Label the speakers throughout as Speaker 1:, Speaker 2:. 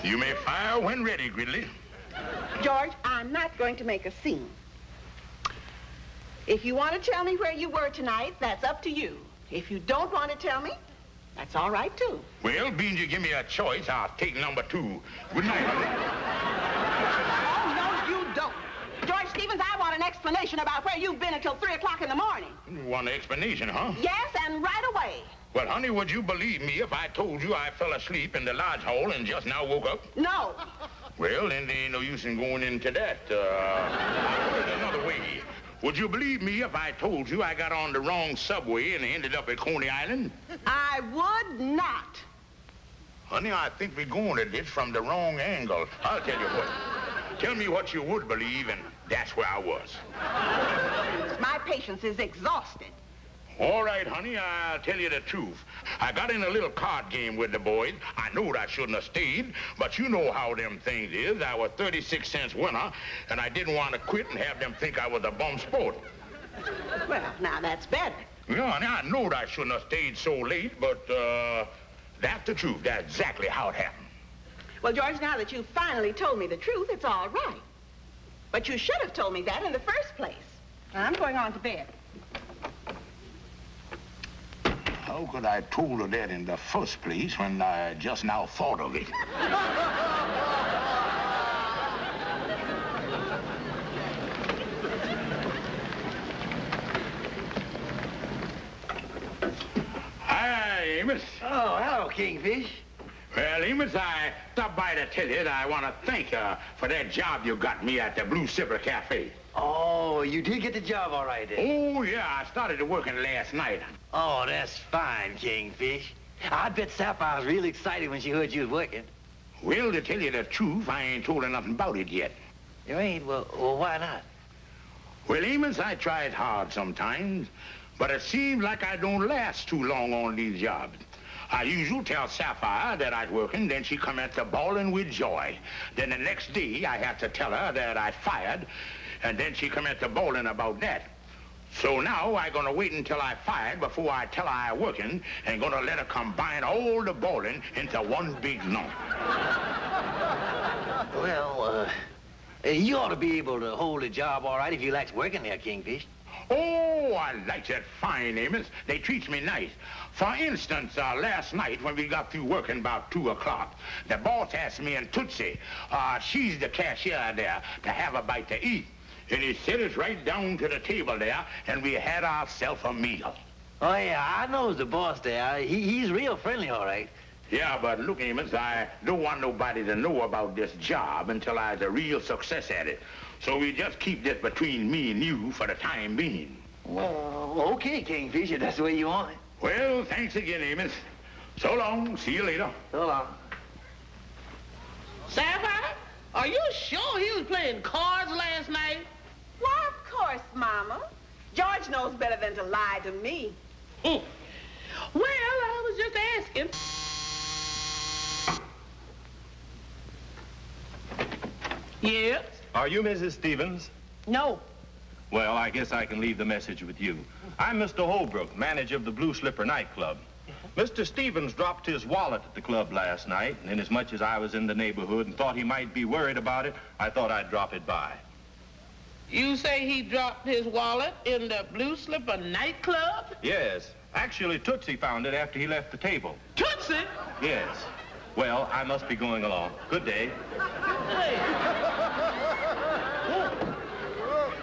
Speaker 1: You may fire when ready, Gridley.
Speaker 2: George, I'm not going to make a scene. If you want to tell me where you were tonight, that's up to you. If you don't want to tell me, that's all right, too.
Speaker 1: Well, being you give me a choice, I'll take number 2. Good night, honey.
Speaker 2: Oh, no, you don't. George Stevens, I want an explanation about where you've been until 3 o'clock in the morning.
Speaker 1: You want an explanation, huh?
Speaker 2: Yes, and right away.
Speaker 1: Well, honey, would you believe me if I told you I fell asleep in the lodge hall and just now woke up?
Speaker 2: No.
Speaker 1: Well, then there ain't no use in going into that. I'll put it another way. Would you believe me if I told you I got on the wrong subway and ended up at Coney Island?
Speaker 2: I would not.
Speaker 1: Honey, I think we're going at this from the wrong angle. I'll tell you what. Tell me what you would believe, and that's where I was.
Speaker 2: My patience is exhausted.
Speaker 1: All right, honey, I'll tell you the truth. I got in a little card game with the boys. I knowed I shouldn't have stayed, but you know how them things is. I was 36 cents winner, and I didn't want to quit and have them think I was a bum sport.
Speaker 2: Well, now that's better.
Speaker 1: Yeah, honey, I knowed I shouldn't have stayed so late, but that's the truth. That's exactly how it happened.
Speaker 2: Well, George, now that you've finally told me the truth, it's all right. But you should have told me that in the first place. I'm going on to bed.
Speaker 1: How could I told her that in the first place when I just now thought of it? Hi, Amos.
Speaker 3: Oh, hello, Kingfish.
Speaker 1: Well, Amos, I stopped by to tell you that I want to thank you for that job you got me at the Blue Slipper Cafe.
Speaker 3: Oh, you did get the job all right then?
Speaker 1: Oh, yeah, I started working last night.
Speaker 3: Oh, that's fine, Kingfish. I bet Sapphire was really excited when she heard you was working.
Speaker 1: Well, to tell you the truth, I ain't told her nothing about it yet.
Speaker 3: You ain't? Well, why not?
Speaker 1: Well, Amos, I tried hard sometimes, but it seems like I don't last too long on these jobs. I usually tell Sapphire that I'd working, then she come at the bawling with joy. Then the next day, I have to tell her that I'd fired, and then she come at the bawling about that. So now I gonna wait until I fired before I tell her I working, and gonna let her combine all the bawling into one big lump.
Speaker 3: Well, you ought to be able to hold a job all right if you likes working there, Kingfish.
Speaker 1: Oh, I like that fine, Amos. They treats me nice. For instance, last night when we got through working about 2 o'clock, the boss asked me and Tootsie, she's the cashier there, to have a bite to eat. And he set us right down to the table there, and we had ourselves a meal.
Speaker 3: Oh, yeah, I knows the boss there. He's real friendly, all right.
Speaker 1: Yeah, but look, Amos, I don't want nobody to know about this job until I's a real success at it. So we just keep this between me and you for the time being.
Speaker 3: Well, okay, Kingfish, if that's the way you want it.
Speaker 1: Well, thanks again, Amos. So long. See you later.
Speaker 3: So long.
Speaker 4: Sapphire, are you sure he was playing cards last night?
Speaker 2: Why, of course, Mama. George knows better than to lie to me.
Speaker 4: Well, I was just asking. Yes?
Speaker 5: Are you Mrs. Stevens?
Speaker 2: No.
Speaker 5: Well, I guess I can leave the message with you. I'm Mr. Holbrook, manager of the Blue Slipper nightclub. Mr. Stevens dropped his wallet at the club last night, and inasmuch as I was in the neighborhood and thought he might be worried about it, I thought I'd drop it by.
Speaker 4: You say he dropped his wallet in the Blue Slipper nightclub?
Speaker 5: Yes. Actually, Tootsie found it after he left the table.
Speaker 4: Tootsie?
Speaker 5: Yes. Well, I must be going along. Good day.
Speaker 4: Hey.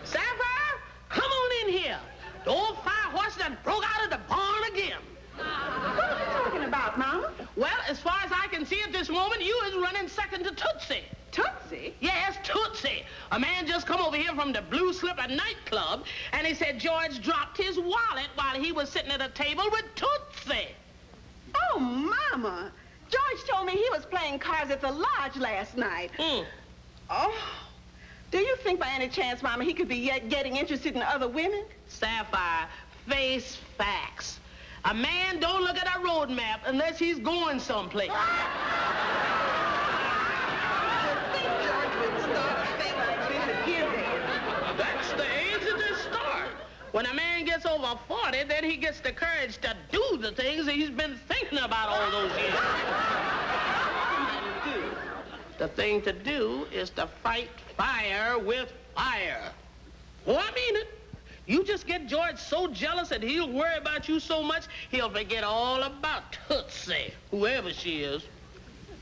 Speaker 4: Sapphire, come on in here. The old fire horse done broke out of the barn again.
Speaker 2: What are you talking about, Mama?
Speaker 4: Well, as far as I can see at this moment, you is running second to Tootsie.
Speaker 2: Tootsie?
Speaker 4: Yes, Tootsie. A man just come over here from the Blue Slipper nightclub, and he said George dropped his wallet while he was sitting at a table with Tootsie.
Speaker 2: Oh, Mama. George told me he was playing cards at the lodge last night. Oh, do you think by any chance, Mama, he could be yet getting interested in other women?
Speaker 4: Sapphire, face facts. A man don't look at a road map unless he's going someplace. That's the age of this start. When a man gets over 40, then he gets the courage to do the things that he's been thinking about all those years. The thing to do is to fight fire with fire. Oh, I mean it. You just get George so jealous that he'll worry about you so much, he'll forget all about Tootsie, whoever she is.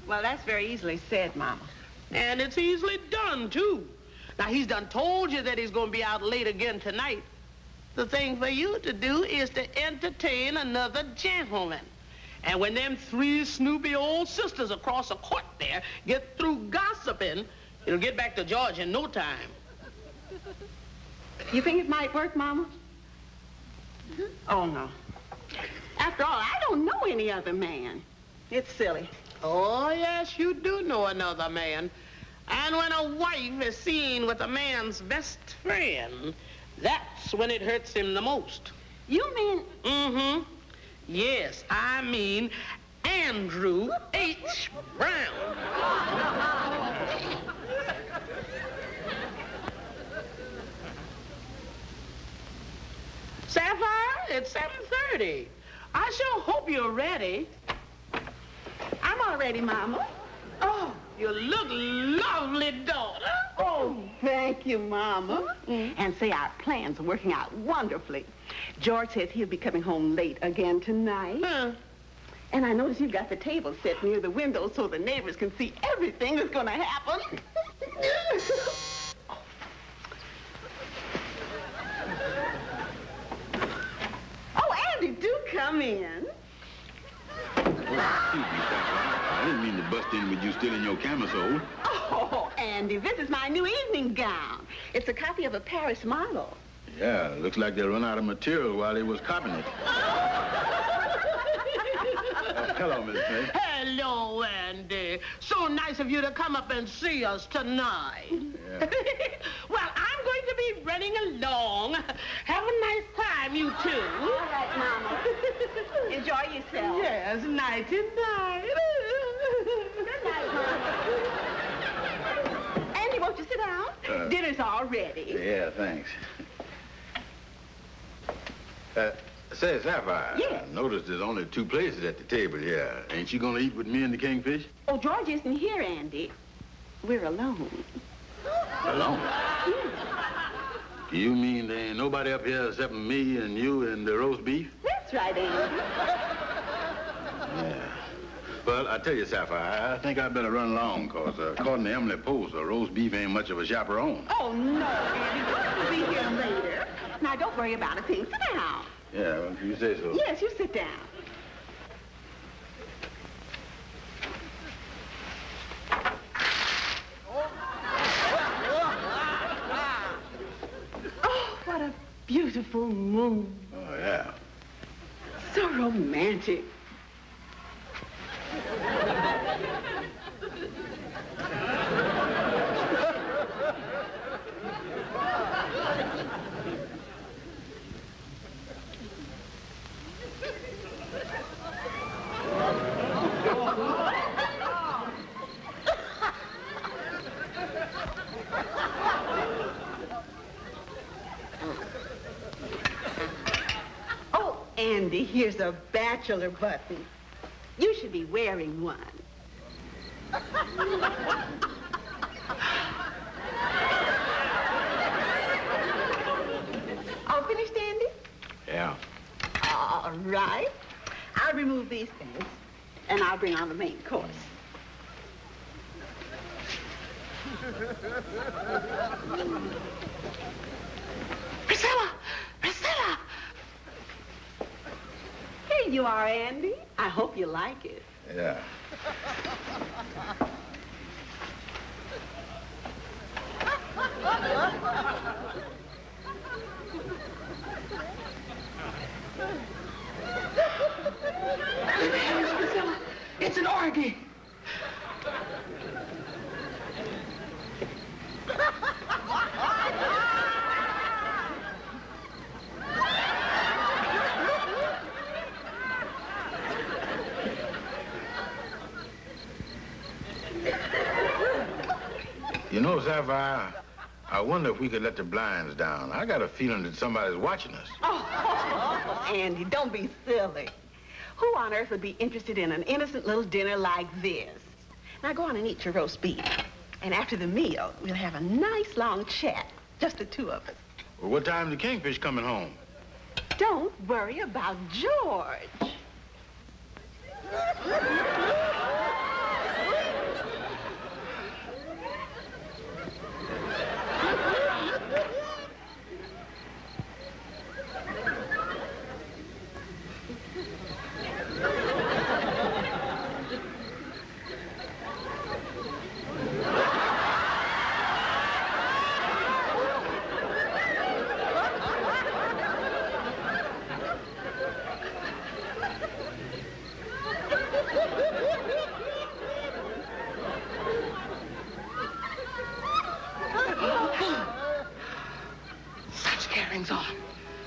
Speaker 2: Well, that's very easily said, Mama.
Speaker 4: And it's easily done, too. Now, he's done told you that he's going to be out late again tonight. The thing for you to do is to entertain another gentleman. And when them three snoopy old sisters across the court there get through gossiping, it'll get back to George in no time.
Speaker 2: You think it might work, Mama? Oh, no. After all, I don't know any other man. It's silly.
Speaker 4: Oh, yes, you do know another man. And when a wife is seen with a man's best friend, that's when it hurts him the most.
Speaker 2: You mean...
Speaker 4: Mm-hmm. Yes, I mean Andrew H. Brown. Sapphire, it's 7:30. I sure hope you're ready.
Speaker 2: I'm all ready, Mama.
Speaker 4: Oh, you look lovely, daughter.
Speaker 2: Oh, thank you, Mama. And say, our plans are working out wonderfully. George says he'll be coming home late again tonight.
Speaker 4: Huh.
Speaker 2: And I notice you've got the table set near the window so the neighbors can see everything that's going to happen. Oh, Andy, do come in.
Speaker 6: Excuse me, Sapphire. I didn't mean to bust in with you still in your camisole.
Speaker 2: Oh, Andy, this is my new evening gown. It's a copy of a Paris model.
Speaker 6: Yeah, looks like they run out of material while they was copying it. Hello, Miss May.
Speaker 4: Hello, Andy. So nice of you to come up and see us tonight.
Speaker 6: Yeah.
Speaker 4: Well, I'm going to be running along. Have a nice time, you two.
Speaker 2: All right, Mama. Enjoy yourself.
Speaker 4: Yes, night and night.
Speaker 2: Good night, Mama. Andy, won't you sit down? Dinner's all ready.
Speaker 6: Yeah, thanks. Say, Sapphire.
Speaker 2: Yes.
Speaker 6: I noticed there's only 2 places at the table here. Ain't you gonna eat with me and the Kingfish?
Speaker 2: Oh, George isn't here, Andy. We're alone.
Speaker 6: Alone? You mean there ain't nobody up here except me and you and the roast beef?
Speaker 2: That's right, Andy.
Speaker 6: Yeah. Well, I tell you, Sapphire, I think I better run along, because according to Emily Post, a roast beef ain't much of a chaperone.
Speaker 2: Oh, no, Andy. We'll be here later. Now, don't worry about a thing. Sit down.
Speaker 6: Yeah, well, you say so.
Speaker 2: Yes, you sit down. Oh, what a beautiful moon.
Speaker 6: Oh, yeah.
Speaker 2: So romantic. Andy, here's a bachelor button. You should be wearing one. All finished, Andy?
Speaker 6: Yeah.
Speaker 2: All right. I'll remove these things, and I'll bring on the main course. Priscilla! Priscilla! Here you are, Andy. I hope you like it.
Speaker 6: Yeah.
Speaker 2: Priscilla, it's an orgy.
Speaker 6: You know, Sapphire, I wonder if we could let the blinds down. I got a feeling that somebody's watching us.
Speaker 2: Oh, Andy, don't be silly. Who on earth would be interested in an innocent little dinner like this? Now go on and eat your roast beef. And after the meal, we'll have a nice long chat. Just the two of us.
Speaker 6: Well, what time is the Kingfish coming home?
Speaker 2: Don't worry about George.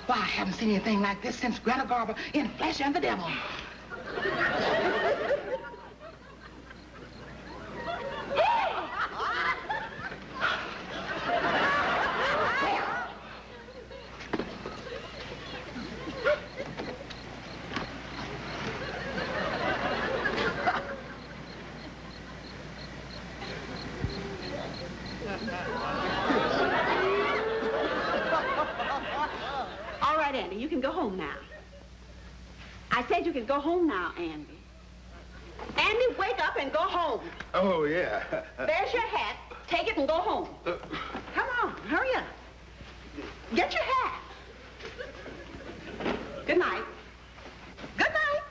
Speaker 7: Why, I haven't seen anything like this since Greta Garber in Flesh and the Devil.
Speaker 2: Andy, you can go home now. I said you can go home now, Andy. Andy, wake up and go home.
Speaker 6: Oh, yeah.
Speaker 2: There's your hat. Take it and go home. Come on, hurry up. Get your hat. Good night. Good night.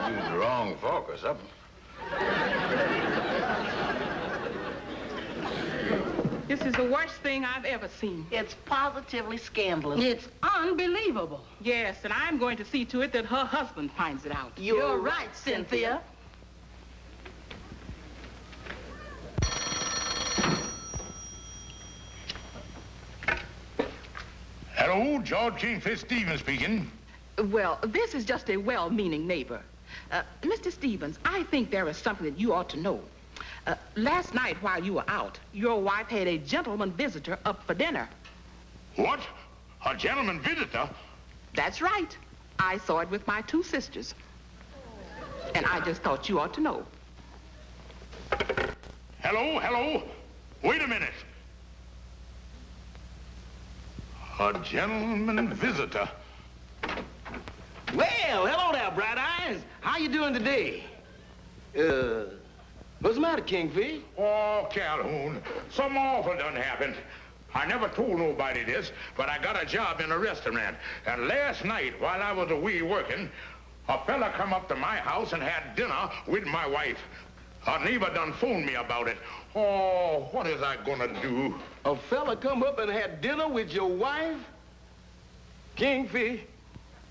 Speaker 6: Using the wrong fork or something.
Speaker 7: This is the worst thing I've ever seen.
Speaker 4: It's positively scandalous.
Speaker 7: It's unbelievable. Yes, and I'm going to see to it that her husband finds it out.
Speaker 4: You're right, Cynthia.
Speaker 1: Hello, George Kingfish Stevens speaking.
Speaker 7: Well, this is just a well-meaning neighbor. Mr. Stevens, I think there is something that you ought to know. Last night while you were out, your wife had a gentleman visitor up for dinner.
Speaker 1: What? A gentleman visitor?
Speaker 7: That's right. I saw it with my two sisters. And I just thought you ought to know.
Speaker 1: Hello, hello. Wait a minute. A gentleman visitor.
Speaker 3: Well, hello there, Bright Eyes. How you doing today? What's the matter, Kingfish?
Speaker 1: Oh, Calhoun, something awful done happened. I never told nobody this, but I got a job in a restaurant. And last night, while I was away working, a fella come up to my house and had dinner with my wife. A neighbor done phoned me about it. Oh, what is I gonna do?
Speaker 3: A fella come up and had dinner with your wife? Kingfish,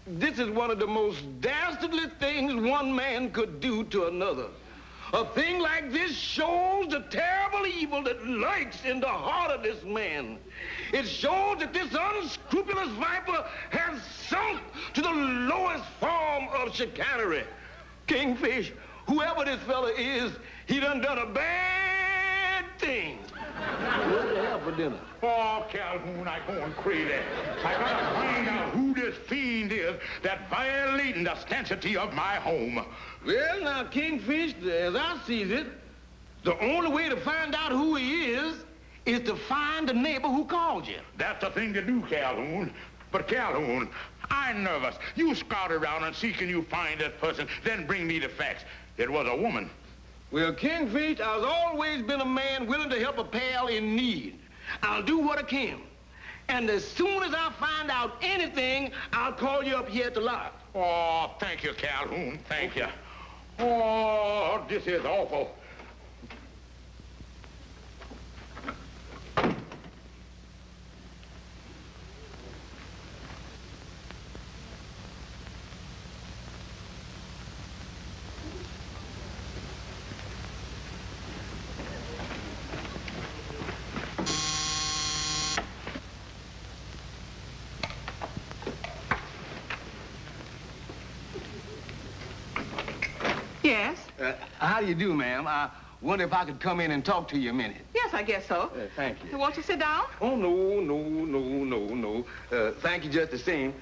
Speaker 3: this is one of the most dastardly things one man could do to another. A thing like this shows the terrible evil that lurks in the heart of this man. It shows that this unscrupulous viper has sunk to the lowest form of chicanery. Kingfish, whoever this fella is, he done a bad thing. What do you have for dinner?
Speaker 1: Oh, Calhoun, I going crazy. I gotta find out who this fiend is that violating the sanctity of my home.
Speaker 3: Well, now, Kingfish, as I see it, the only way to find out who he is to find the neighbor who called you.
Speaker 1: That's the thing to do, Calhoun. But, Calhoun, I'm nervous. You scout around and see can you find that person, then bring me the facts. It was a woman.
Speaker 3: Well, Kingfish, I've always been a man willing to help a pal in need. I'll do what I can. And as soon as I find out anything, I'll call you up here at the lot.
Speaker 1: Oh, thank you, Calhoun. Thank you. Oh, this is awful.
Speaker 7: Yes?
Speaker 3: How do you do, ma'am? I wonder if I could come in and talk to you a minute.
Speaker 7: Yes, I guess so.
Speaker 3: Thank you.
Speaker 7: Won't you sit down?
Speaker 3: Oh, no. Thank you just the same.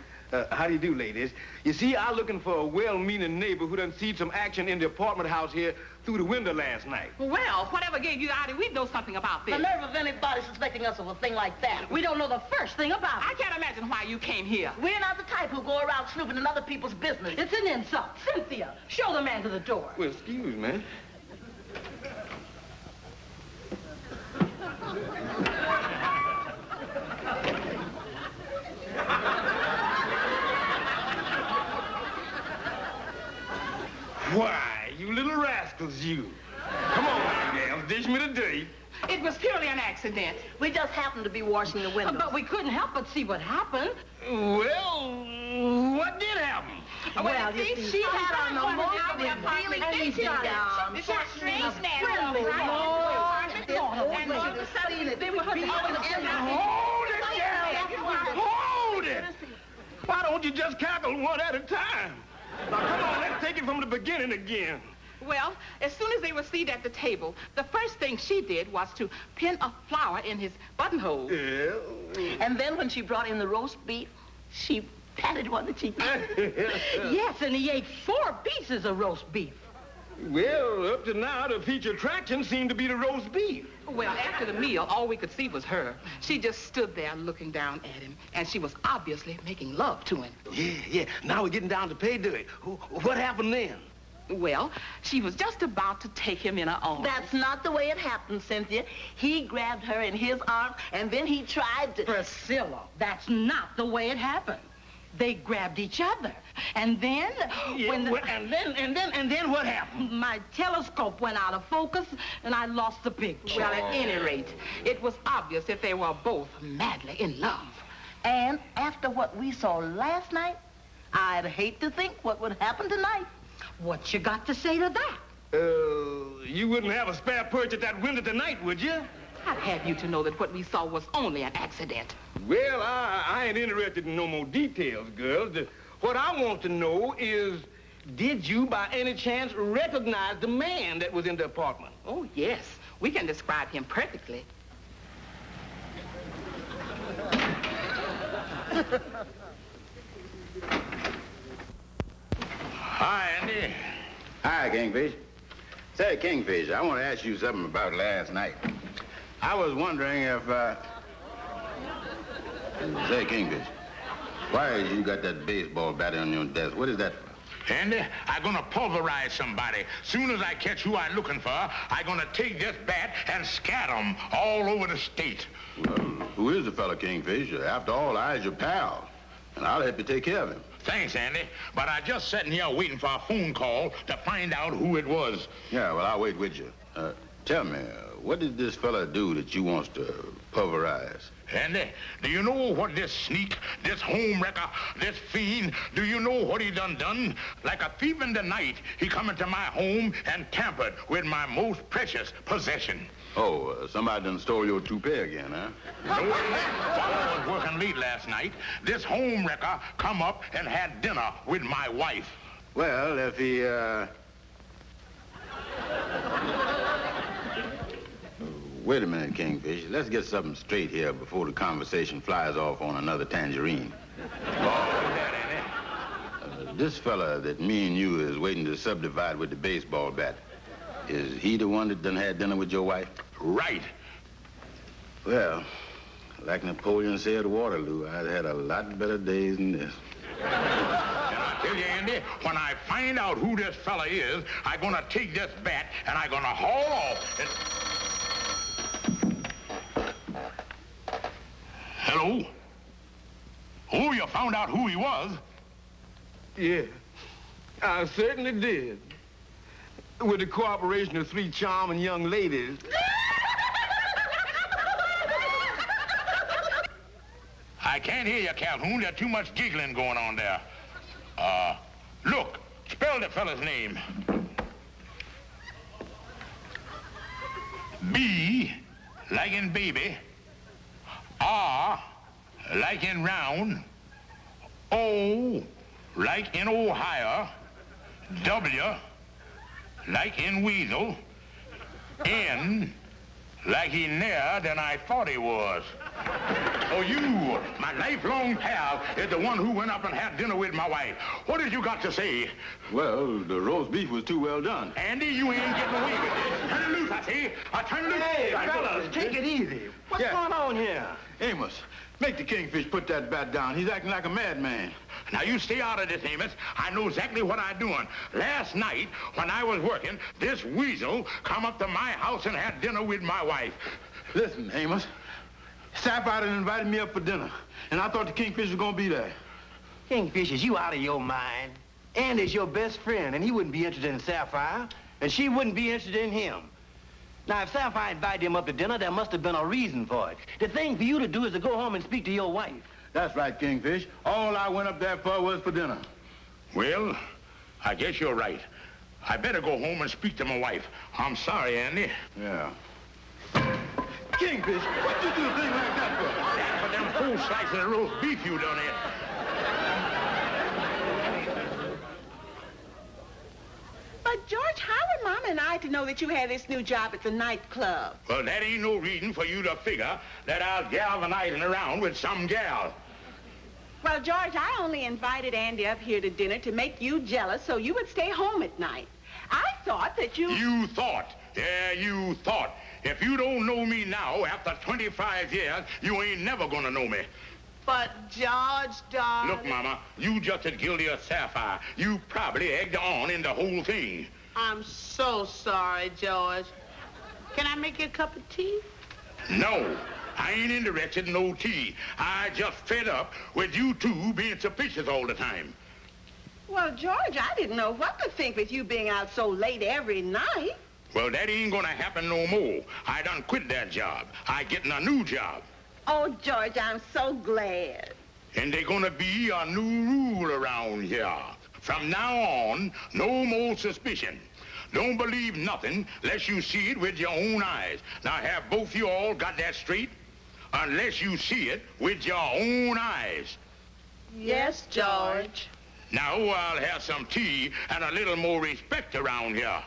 Speaker 3: How do you do, ladies? You see, I'm looking for a well-meaning neighbor who done seen some action in the apartment house here through the window last night.
Speaker 7: Well, whatever gave you the idea, we know something about this.
Speaker 8: The nerve of anybody suspecting us of a thing like that. We don't know the first thing about it.
Speaker 7: I can't imagine why you came here.
Speaker 8: We're not the type who go around snooping in other people's business. It's an insult. Cynthia, show the man to the door.
Speaker 3: Well, excuse me. Why, you little rascals, you. Come on, gals, dish me the date.
Speaker 7: It was purely an accident.
Speaker 8: We just happened to be washing the windows.
Speaker 2: But we couldn't help but see what happened.
Speaker 3: Well, what did happen?
Speaker 8: Well, you see, she had on the most revealing features down.
Speaker 7: It's a strange man.
Speaker 3: Hold it! Why don't you just cackle one at a time? Now, come on, let's take it from the beginning again.
Speaker 7: Well, as soon as they were seated at the table, the first thing she did was to pin a flower in his buttonhole.
Speaker 3: Yeah.
Speaker 8: And then when she brought in the roast beef, she patted one of the cheeks.
Speaker 2: Yes, and he ate 4 pieces of roast beef.
Speaker 3: Well, up to now, the feature attraction seemed to be the roast beef.
Speaker 7: Well, after the meal, all we could see was her. She just stood there looking down at him, and she was obviously making love to him.
Speaker 3: Yeah. Now we're getting down to pay dirt. What happened then?
Speaker 7: Well, she was just about to take him in her arms.
Speaker 8: That's not the way it happened, Cynthia. He grabbed her in his arms, and then he tried to...
Speaker 2: Priscilla, that's not the way it happened. They grabbed each other. And then...
Speaker 3: Yeah, and then what happened?
Speaker 2: My telescope went out of focus, and I lost the picture.
Speaker 7: Well, at any rate, it was obvious that they were both madly in love.
Speaker 8: And after what we saw last night, I'd hate to think what would happen tonight.
Speaker 2: What you got to say to that?
Speaker 3: You wouldn't have a spare perch at that window tonight, would you?
Speaker 7: I'd have you to know that what we saw was only an accident.
Speaker 3: Well, I ain't interested in no more details, girls. What I want to know is, did you by any chance recognize the man that was in the apartment?
Speaker 7: Oh, yes. We can describe him perfectly.
Speaker 1: Hi, Andy.
Speaker 6: Hi, Kingfish. Say, Kingfish, I want to ask you something about last night. I was wondering if, Say, Kingfish, why you got that baseball bat on your desk? What is that for?
Speaker 1: Andy, I'm gonna pulverize somebody. Soon as I catch who I'm looking for, I'm gonna take this bat and scatter 'em all over the state.
Speaker 6: Well, who is the fella, Kingfish? After all, I's your pal, and I'll help you take care of him.
Speaker 1: Thanks, Andy, but I just sitting here waiting for a phone call to find out who it was.
Speaker 6: Yeah, well, I'll wait with you. Tell me, what did this fella do that you wants to pulverize?
Speaker 1: Andy, do you know what this sneak, this home wrecker, this fiend, do you know what he done? Like a thief in the night, he come into my home and tampered with my most precious possession.
Speaker 6: Oh, somebody done stole your toupee again, huh?
Speaker 1: No, while I was working late last night, this home wrecker come up and had dinner with my wife.
Speaker 6: Well, if he, Wait a minute, Kingfish. Let's get something straight here before the conversation flies off on another tangerine. This fella that me and you is waiting to subdivide with the baseball bat, is he the one that done had dinner with your wife?
Speaker 1: Right.
Speaker 6: Well, like Napoleon said at Waterloo, I'd had a lot better days than this.
Speaker 1: And I tell you, Andy, when I find out who this fella is, I'm gonna take this bat and I'm gonna haul off and... Hello? Oh, you found out who he was?
Speaker 3: Yeah, I certainly did. With the cooperation of 3 charming young ladies.
Speaker 1: I can't hear you, Calhoun. There's too much giggling going on there. Look, spell the fella's name. B, like in baby. R, like in round. O, like in Ohio. W, like in weasel. N, like he nearer than I thought he was. Oh, you, my lifelong pal, is the one who went up and had dinner with my wife. What did you got to say?
Speaker 6: Well, the roast beef was too well done.
Speaker 1: Andy, you ain't getting away with this. Turn it loose, I say. Turn it loose.
Speaker 3: Hey, fellas, take it easy. What's going on here?
Speaker 6: Amos, make the kingfish put that bat down. He's acting like a madman.
Speaker 1: Now, you stay out of this, Amos. I know exactly what I'm doing. Last night, when I was working, this weasel come up to my house and had dinner with my wife.
Speaker 6: Listen, Amos, Sapphire invited me up for dinner, and I thought the kingfish was gonna be there.
Speaker 3: Kingfish, is you out of your mind? Andy's your best friend, and he wouldn't be interested in Sapphire, and she wouldn't be interested in him. Now, if Sapphire invited him up to dinner, there must have been a reason for it. The thing for you to do is to go home and speak to your wife.
Speaker 6: That's right, Kingfish. All I went up there for was for dinner.
Speaker 1: Well, I guess you're right. I better go home and speak to my wife. I'm sorry, Andy.
Speaker 6: Yeah. Kingfish, what you do a thing like that for?
Speaker 1: That's for them whole slices of roast beef you done ate.
Speaker 2: But, George, how are Mama and I to know that you had this new job at the nightclub?
Speaker 1: Well, that ain't no reason for you to figure that I'll galvanizing around with some gal.
Speaker 2: Well, George, I only invited Andy up here to dinner to make you jealous so you would stay home at night. I thought that you...
Speaker 1: You thought. Yeah, you thought. If you don't know me now, after 25 years, you ain't never gonna know me.
Speaker 4: But, George, darling...
Speaker 1: Look, Mama, you just as guilty as Sapphire. You probably egged on in the whole thing.
Speaker 4: I'm so sorry, George. Can I make you a cup of tea?
Speaker 1: No, I ain't interested in no tea. I just fed up with you two being suspicious all the time.
Speaker 2: Well, George, I didn't know what to think with you being out so late every night.
Speaker 1: Well, that ain't gonna happen no more. I done quit that job. I getting a new job.
Speaker 2: Oh, George, I'm so glad.
Speaker 1: And there's gonna be a new rule around here. From now on, no more suspicion. Don't believe nothing unless you see it with your own eyes. Now, have both you all got that straight? Unless you see it with your own eyes.
Speaker 2: Yes, George.
Speaker 1: Now, I'll have some tea and a little more respect around here.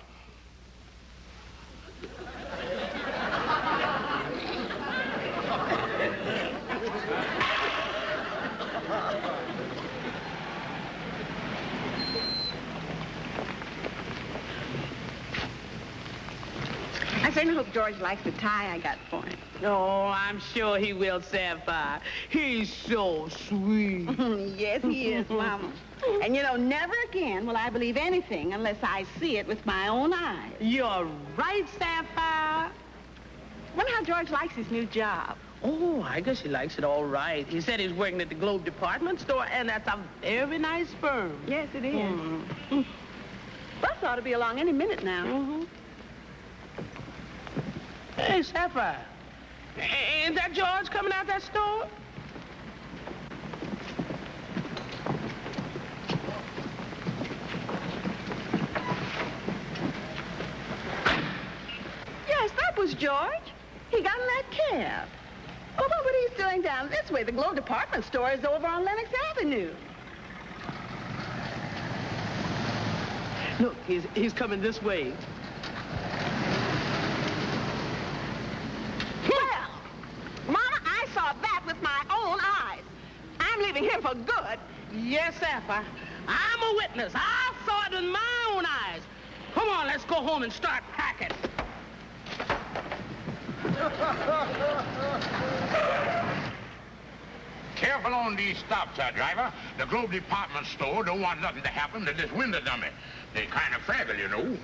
Speaker 2: I certainly hope George likes the tie I got for him.
Speaker 4: Oh, I'm sure he will, Sapphire. He's so sweet.
Speaker 2: Yes, he is, Mama. And, you know, never again will I believe anything unless I see it with my own eyes.
Speaker 4: You're right, Sapphire.
Speaker 2: Wonder how George likes his new job.
Speaker 4: Oh, I guess he likes it all right. He said he's working at the Globe department store, and that's a very nice firm.
Speaker 2: Yes, it is. Bus ought to be along any minute now.
Speaker 4: Hey, Sapphire, ain't that George coming out that store?
Speaker 2: Yes, that was George. He got in that cab. Oh, look what he's doing down this way. The Globe department store is over on Lenox Avenue.
Speaker 4: Look, he's coming this way.
Speaker 2: Well, Mama, I saw that with my own eyes. I'm leaving him for good.
Speaker 4: Yes, Sapphire. I'm a witness. I saw it with my own eyes. Come on, let's go home and start packing.
Speaker 1: Careful on these stops, driver. The Globe department store don't want nothing to happen to this window dummy. They're kind of fragile, you know.